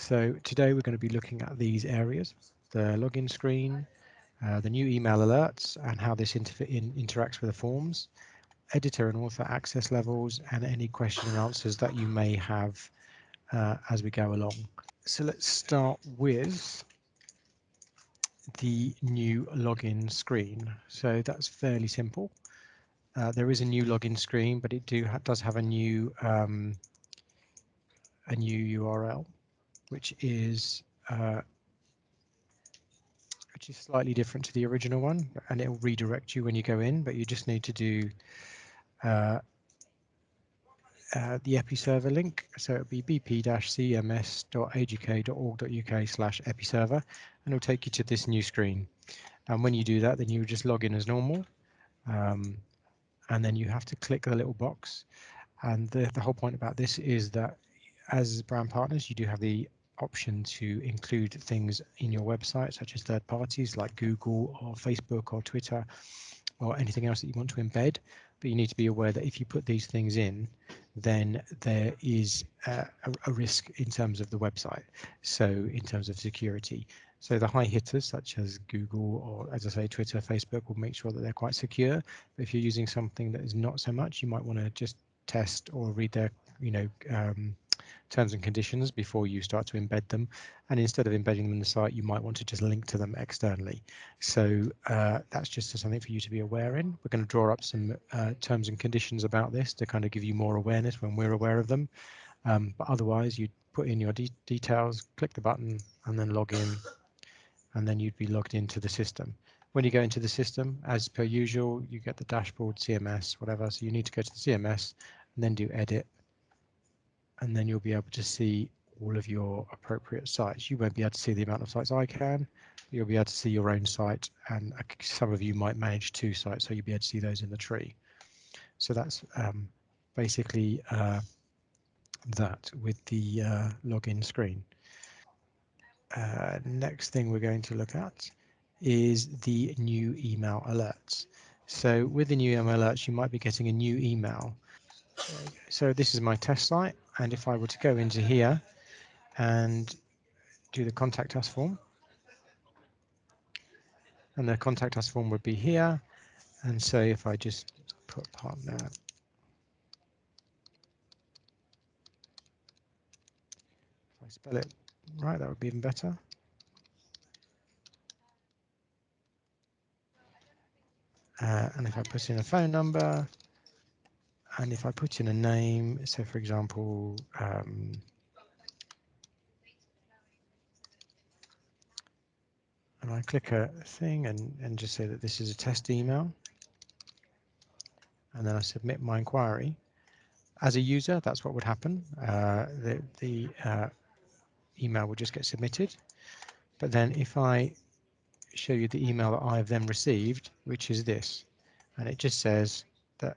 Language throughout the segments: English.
So today we're going to be looking at these areas: the login screen, the new email alerts and how this interacts with the forms, editor and author access levels, and any question and answers that you may have as we go along. So let's start with the new login screen. So that's fairly simple. There is a new login screen, but it does have a new URL, which is slightly different to the original one, and it will redirect you when you go in, but you just need to do the EpiServer link. So it'll be bp-cms.agk.org.uk/episerver, and it'll take you to this new screen. And when you do that, then you just log in as normal, and then you have to click the little box. And the whole point about this is that as brand partners, you do have the option to include things in your website, such as third parties like Google or Facebook or Twitter or anything else that you want to embed. But you need to be aware that if you put these things in, then there is a risk in terms of the website. So in terms of security. So the high hitters such as Google or, as I say, Twitter, Facebook will make sure that they're quite secure. But if you're using something that is not so much, you might want to just test or read their, terms and conditions before you start to embed them. And instead of embedding them in the site, you might want to just link to them externally. So that's just something for you to be aware in. We're going to draw up some terms and conditions about this to kind of give you more awareness when we're aware of them. But otherwise, you'd put in your details, click the button, and then log in, and then you'd be logged into the system. When you go into the system, as per usual, you get the dashboard, CMS, whatever. So you need to go to the CMS and then do edit, and then you'll be able to see all of your appropriate sites. You won't be able to see the amount of sites I can. You'll be able to see your own site, and some of you might manage 2 sites, so you'll be able to see those in the tree. So that's basically that with the login screen. Next thing we're going to look at is the new email alerts. So with the new email alerts, you might be getting a new email. So this is my test site, and if I were to go into here and do the contact us form, and the contact us form would be here. And so if I just put partner, if I spell it right, that would be even better. And if I put in a phone number, and if I put in a name, so for example, and I click a thing and just say that this is a test email, and then I submit my inquiry. As a user, that's what would happen. The email will just get submitted. But then if I show you the email that I've then received, which is this, and it just says that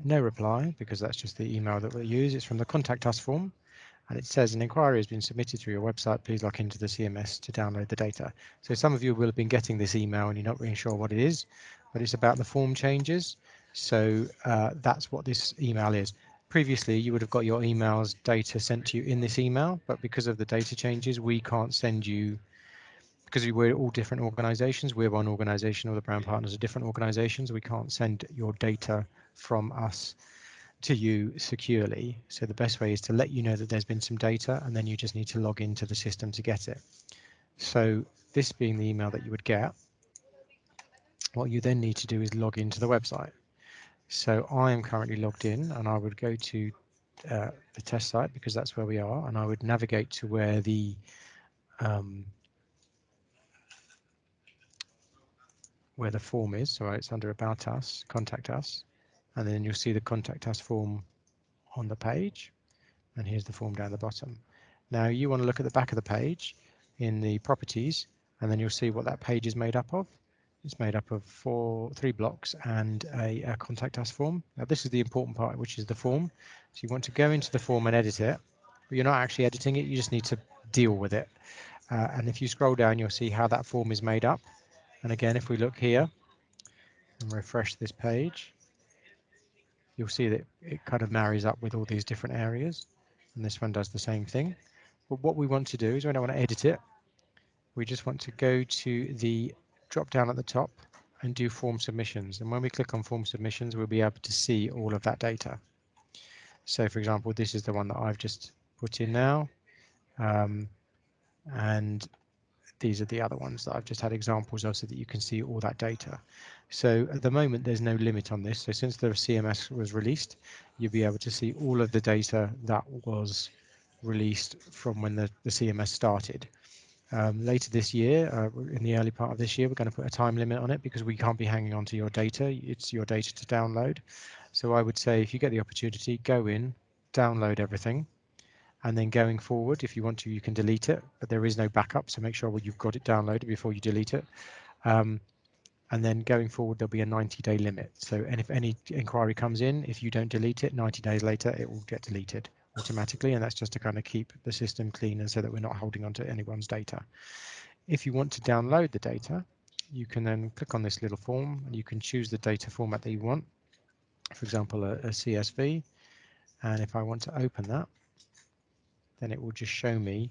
no reply, because that's just the email that we'll use. It's from the contact us form, and it says an inquiry has been submitted through your website. Please log into the CMS to download the data. So some of you will have been getting this email and you're not really sure what it is, but it's about the form changes. So that's what this email is. Previously, you would have got your emails data sent to you in this email, but because of the data changes, we can't send you, because we're all different organizations. We're one organization, all the brand partners are different organizations. We can't send your data from us to you securely. So the best way is to let you know that there's been some data, and then you just need to log into the system to get it. So this being the email that you would get, what you then need to do is log into the website. So I am currently logged in, and I would go to the test site because that's where we are, and I would navigate to where the form is. So it's under About Us, Contact Us, and then you'll see the Contact Us form on the page, and here's the form down the bottom. Now you want to look at the back of the page in the properties, and then you'll see what that page is made up of. It's made up of 3 blocks and a contact us form. Now this is the important part, which is the form. So you want to go into the form and edit it, but you're not actually editing it, you just need to deal with it. And if you scroll down, you'll see how that form is made up. And again, if we look here and refresh this page, you'll see that it kind of marries up with all these different areas. And this one does the same thing. But what we want to do is we don't want to edit it. We just want to go to the drop down at the top and do form submissions. And when we click on form submissions, we'll be able to see all of that data. So for example, this is the one that I've just put in now. And these are the other ones that I've just had examples of so that you can see all that data. So at the moment, there's no limit on this. So since the CMS was released, you'll be able to see all of the data that was released from when the CMS started. Later this year, in the early part of this year, we're going to put a time limit on it because we can't be hanging on to your data. It's your data to download. So I would say if you get the opportunity, go in, download everything. And then going forward, if you want to, you can delete it, but there is no backup. So make sure you've got it downloaded before you delete it. And then going forward, there'll be a 90-day limit. So, and if any inquiry comes in, if you don't delete it, 90 days later, it will get deleted automatically. And that's just to kind of keep the system clean and so that we're not holding on to anyone's data. If you want to download the data, you can then click on this little form and you can choose the data format that you want. For example, a CSV. And if I want to open that, then it will just show me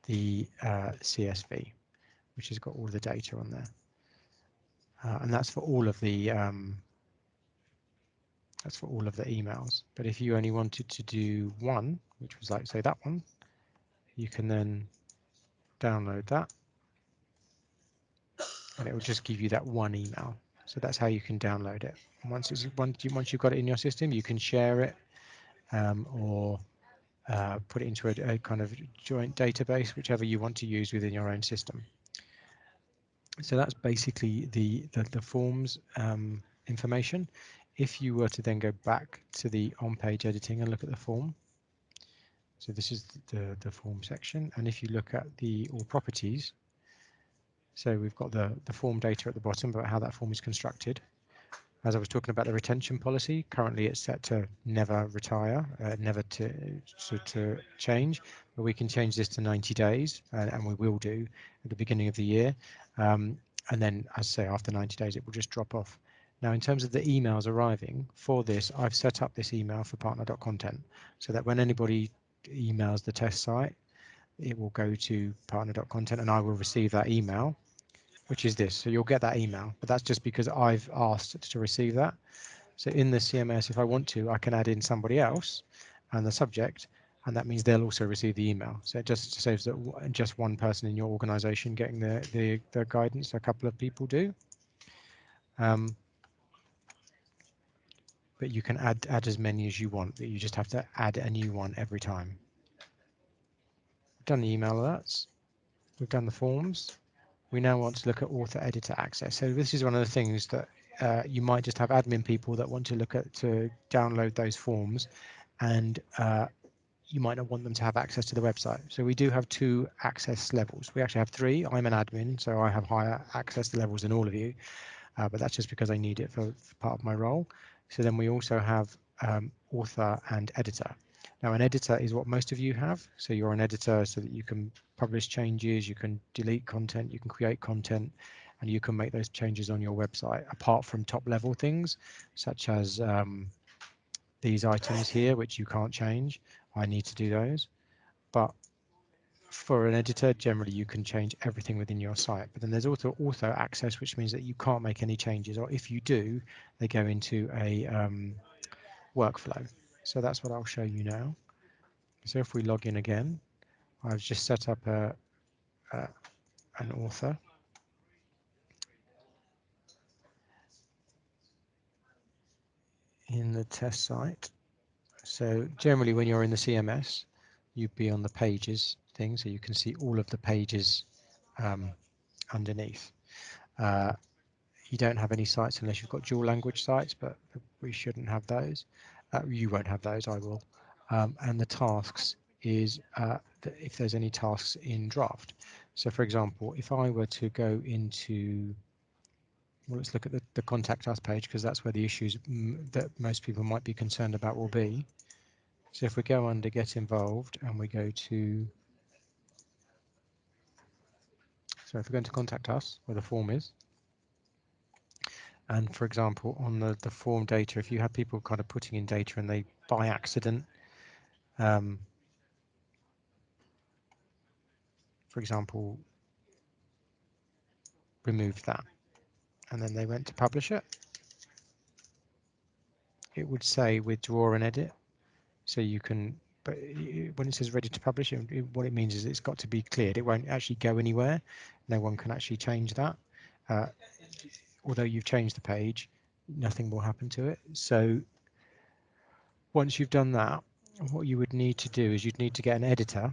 the CSV, which has got all the data on there. And that's for all of the emails. But if you only wanted to do one, which was like say that one, you can then download that and it will just give you that one email. So that's how you can download it. And once you've got it in your system, you can share it or put it into a kind of joint database, whichever you want to use within your own system. So that's basically the forms information. If you were to then go back to the on-page editing and look at the form, so this is the form section, and if you look at the all properties, so we've got the form data at the bottom about how that form is constructed. As I was talking about the retention policy, currently it's set to never retire, never to change, but we can change this to 90 days, and we will do at the beginning of the year. And then, as I say, after 90 days, it will just drop off. Now, in terms of the emails arriving, for this, I've set up this email for partner.content so that when anybody emails the test site, it will go to partner.content and I will receive that email, which is this. So you'll get that email, but that's just because I've asked to receive that. So in the CMS, if I want to, I can add in somebody else and the subject, and that means they'll also receive the email. So it just saves that just one person in your organization getting the guidance. A couple of people do. But you can add as many as you want, but you just have to add a new one every time. We've done the email alerts. We've done the forms. We now want to look at author editor access. So this is one of the things that you might just have admin people that want to look at to download those forms, and you might not want them to have access to the website. So we do have 2 access levels. We actually have 3. I'm an admin, so I have higher access levels than all of you, but that's just because I need it for part of my role. So then we also have author and editor. Now an editor is what most of you have. So you're an editor so that you can publish changes, you can delete content, you can create content, and you can make those changes on your website, apart from top level things such as these items here, which you can't change. I need to do those. But for an editor, generally you can change everything within your site. But then there's also author access, which means that you can't make any changes, or if you do, they go into a workflow. So that's what I'll show you now. So if we log in again, I've just set up an author. In the test site. So generally when you're in the CMS, you'd be on the pages thing, so you can see all of the pages underneath. You don't have any sites unless you've got dual language sites, but we shouldn't have those. You won't have those, I will. And the tasks is if there's any tasks in draft. So for example, if I were to go into, well, let's look at the contact us page, because that's where the issues that most people might be concerned about will be. So if we go under get involved and we go to, so if we're going to contact us where the form is, and for example on the form data, if you have people kind of putting in data and they by accident for example, removed that, and then they went to publish it, it would say withdraw and edit. So you can, but when it says ready to publish, what it means is it's got to be cleared. It won't actually go anywhere. No one can actually change that. Although you've changed the page, nothing will happen to it. So once you've done that, what you would need to do is you'd need to get an editor.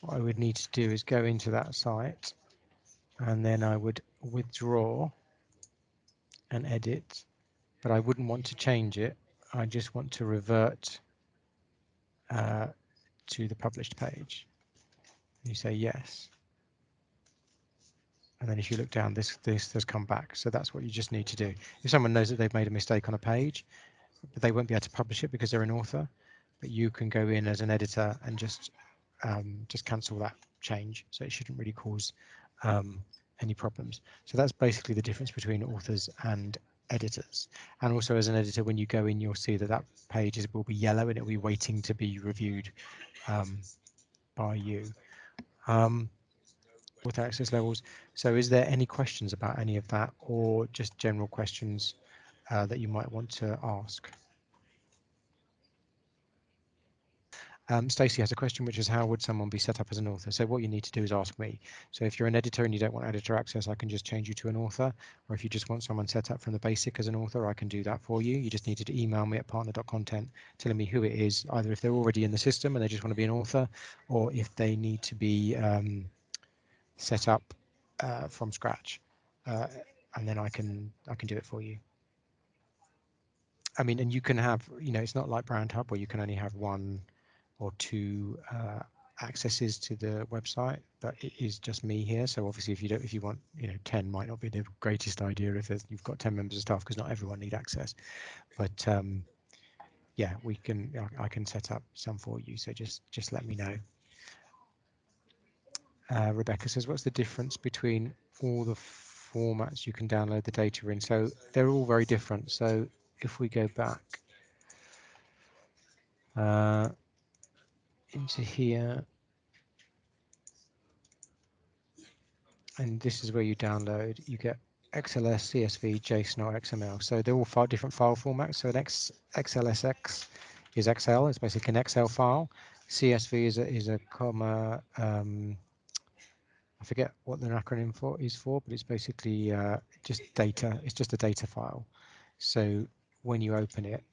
What I would need to do is go into that site, and then I would withdraw and edit, but I wouldn't want to change it. I just want to revert to the published page. You say yes. And then if you look down, this has come back. So that's what you just need to do. If someone knows that they've made a mistake on a page, but they won't be able to publish it because they're an author, but you can go in as an editor and just cancel that change. So it shouldn't really cause any problems. So that's basically the difference between authors and editors. And also as an editor, when you go in, you'll see that that page will be yellow and it'll be waiting to be reviewed by you. With access levels. So is there any questions about any of that, or just general questions that you might want to ask? Stacey has a question, which is how would someone be set up as an author? So what you need to do is ask me. So if you're an editor and you don't want editor access, I can just change you to an author. Or if you just want someone set up from the basic as an author, I can do that for you. You just need to email me at partner.content telling me who it is, either if they're already in the system and they just want to be an author, or if they need to be set up from scratch, and then I can do it for you. I mean, and you can have, it's not like Brand Hub where you can only have one or two accesses to the website, but it is just me here. So obviously, if you want, 10 might not be the greatest idea if you've got 10 members of staff, because not everyone need access. But yeah, I can set up some for you. So just let me know. Rebecca says, what's the difference between all the formats you can download the data in? So they're all very different. So if we go back into here, and this is where you download, you get XLS, CSV, JSON, or XML. So they're all 5 different file formats. So an XLSX is Excel. It's basically an Excel file. CSV is a comma. I forget what the acronym is for, but it's basically just data. It's just a data file. So when you open it,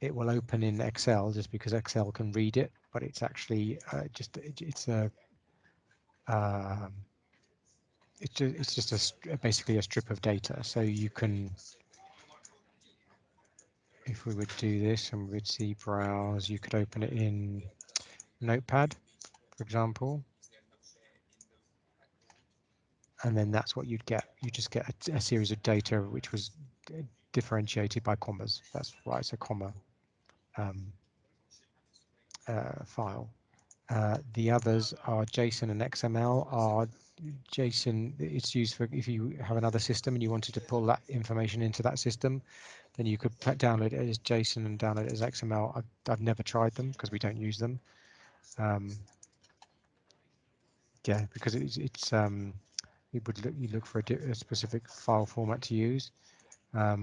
it will open in Excel just because Excel can read it, but it's actually it's just basically a strip of data. So you can, if we would do this and we'd see browse, you could open it in Notepad, for example, and then that's what you'd get. You just get a series of data which was differentiated by commas. That's why it's a comma file. The others are JSON and XML. Are JSON, it's used for if you have another system and you wanted to pull that information into that system, then you could download it as JSON and download it as XML. I've never tried them because we don't use them. Yeah, because you look for a specific file format to use. Yeah,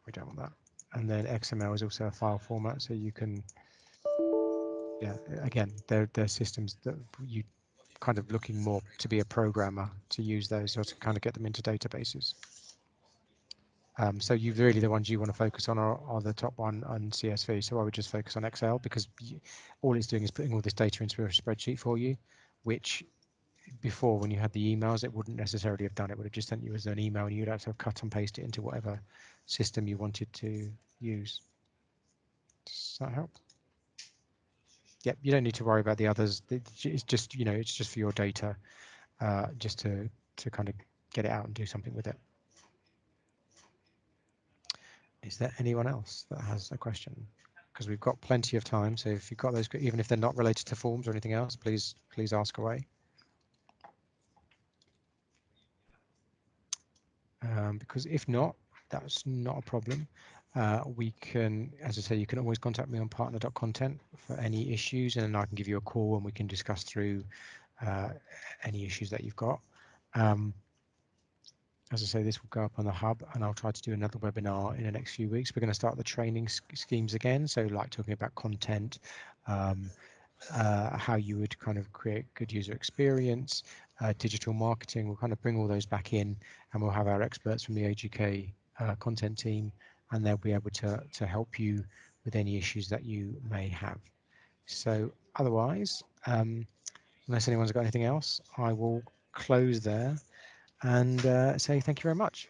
we don't want that. And then XML is also a file format, so you can, yeah, again, they're systems that you kind of looking more to be a programmer to use those or to kind of get them into databases. So really the ones you want to focus on are the top one on CSV. So I would just focus on Excel because all it's doing is putting all this data into a spreadsheet for you, which before when you had the emails, it wouldn't necessarily have done. It would have just sent you as an email and you'd have to cut and paste it into whatever system you wanted to use. Does that help? Yep, you don't need to worry about the others. It's just, it's just for your data, just to kind of get it out and do something with it. Is there anyone else that has a question? Because we've got plenty of time, so if you've got those, even if they're not related to forms or anything else, please ask away. Because if not, that's not a problem. We can, as I say, you can always contact me on partner.content for any issues, and then I can give you a call and we can discuss through any issues that you've got. As I say, this will go up on the hub, and I'll try to do another webinar in the next few weeks. We're going to start the training schemes again, so like talking about content, how you would kind of create good user experience, digital marketing. We'll kind of bring all those back in, and we'll have our experts from the AGK content team, and they'll be able to help you with any issues that you may have. So otherwise, unless anyone's got anything else, I will close there and say thank you very much.